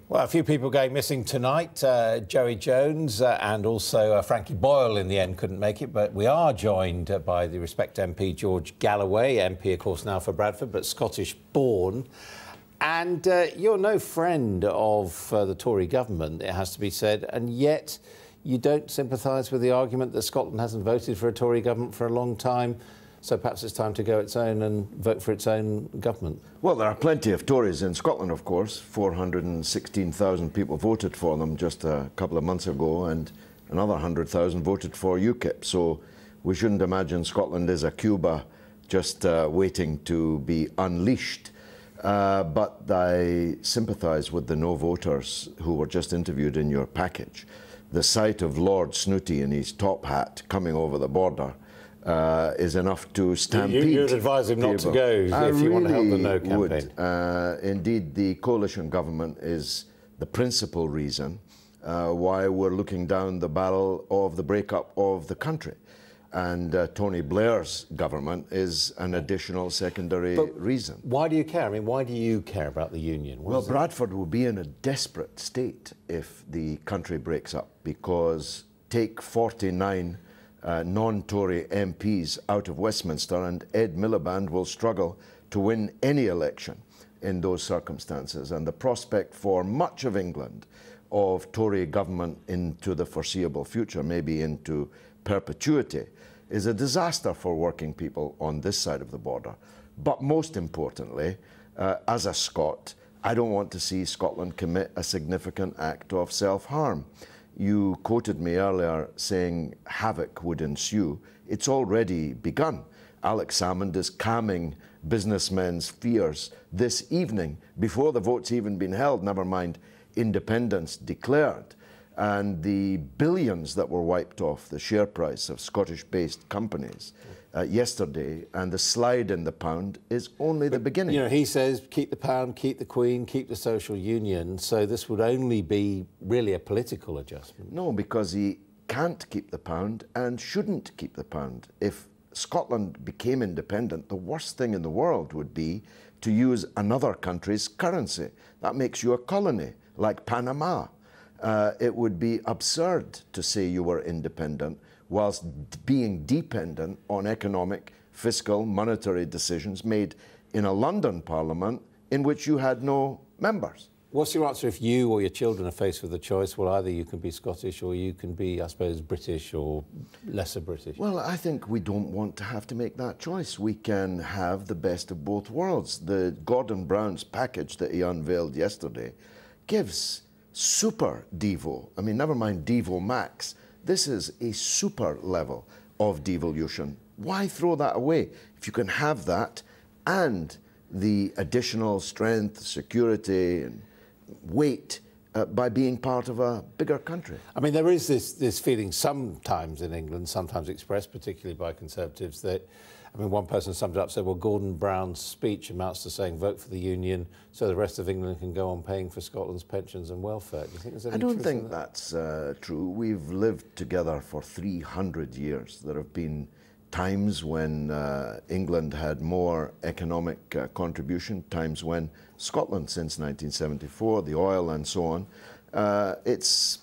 Well, a few people going missing tonight. Joey Jones and also Frankie Boyle in the end couldn't make it, but we are joined by the Respect MP George Galloway, MP of course now for Bradford, but Scottish born. And you're no friend of the Tory government, it has to be said, and yet you don't sympathise with the argument that Scotland hasn't voted for a Tory government for a long time. So perhaps it's time to go its own and vote for its own government. Well, there are plenty of Tories in Scotland, of course. 416,000 people voted for them just a couple of months ago, and another 100,000 voted for UKIP. So we shouldn't imagine Scotland is a Cuba just waiting to be unleashed. But I sympathise with the no voters who were just interviewed in your package. The sight of Lord Snooty in his top hat coming over the border is enough to stampede. You'd advise him not to go if you want to help the No campaign. Indeed, the coalition government is the principal reason why we're looking down the barrel of the breakup of the country. And Tony Blair's government is an additional secondary reason. Why do you care? I mean, why do you care about the union? Well, Bradford will be in a desperate state if the country breaks up, because take 49 non-Tory MPs out of Westminster and Ed Miliband will struggle to win any election in those circumstances. And the prospect for much of England of Tory government into the foreseeable future, maybe into perpetuity, is a disaster for working people on this side of the border. But most importantly, as a Scot, I don't want to see Scotland commit a significant act of self-harm. You quoted me earlier saying havoc would ensue. It's already begun. Alex Salmond is calming businessmen's fears this evening before the vote's even been held, never mind independence declared. And the billions that were wiped off the share price of Scottish-based companies yesterday, and the slide in the pound is only the beginning. You know, he says, keep the pound, keep the Queen, keep the social union, so this would only be really a political adjustment. No, because he can't keep the pound and shouldn't keep the pound. If Scotland became independent, the worst thing in the world would be to use another country's currency. That makes you a colony, like Panama. It would be absurd to say you were independent whilst being dependent on economic, fiscal, monetary decisions made in a London Parliament in which you had no members. What's your answer if you or your children are faced with the choice? Well, either you can be Scottish or you can be, I suppose, British or lesser British. Well, I think we don't want to have to make that choice. We can have the best of both worlds. The Gordon Brown's package that he unveiled yesterday gives super Devo. I mean, never mind Devo Max. This is a super level of devolution. Why throw that away? If you can have that and the additional strength, security and weight by being part of a bigger country. I mean, there is this feeling sometimes in England, sometimes expressed particularly by Conservatives, that, I mean, one person summed it up, said, well, Gordon Brown's speech amounts to saying vote for the union so the rest of England can go on paying for Scotland's pensions and welfare. Do you think there's any truth in that? I don't think that's true. We've lived together for 300 years. There have been times when England had more economic contribution, times when Scotland, since 1974, the oil and so on, it's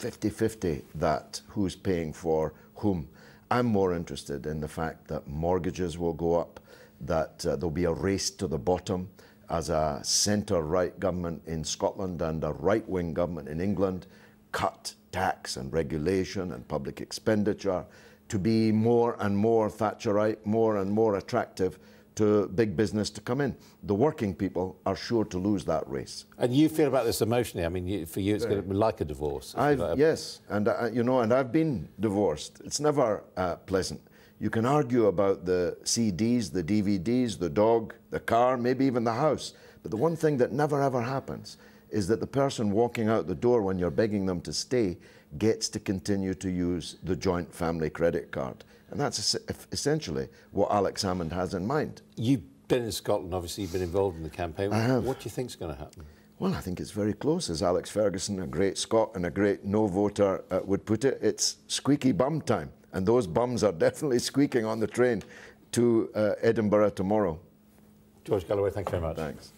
50-50 that who's paying for whom. I'm more interested in the fact that mortgages will go up, that there'll be a race to the bottom as a centre-right government in Scotland and a right-wing government in England cut tax and regulation and public expenditure to be more and more Thatcherite, more and more attractive to big business to come in. The working people are sure to lose that race. And you feel about this emotionally? I mean, for you, it's going to be like a divorce. Yes, and you know, and I've been divorced. It's never pleasant. You can argue about the CDs, the DVDs, the dog, the car, maybe even the house. But the one thing that never ever happens is that the person walking out the door when you're begging them to stay gets to continue to use the joint family credit card. And that's essentially what Alex Salmond has in mind. You've been in Scotland, obviously you've been involved in the campaign. I have. What do you think is going to happen? Well, I think it's very close. As Alex Ferguson, a great Scot and a great no voter, would put it, it's squeaky bum time. And those bums are definitely squeaking on the train to Edinburgh tomorrow. George Galloway, thank you very much. Thanks.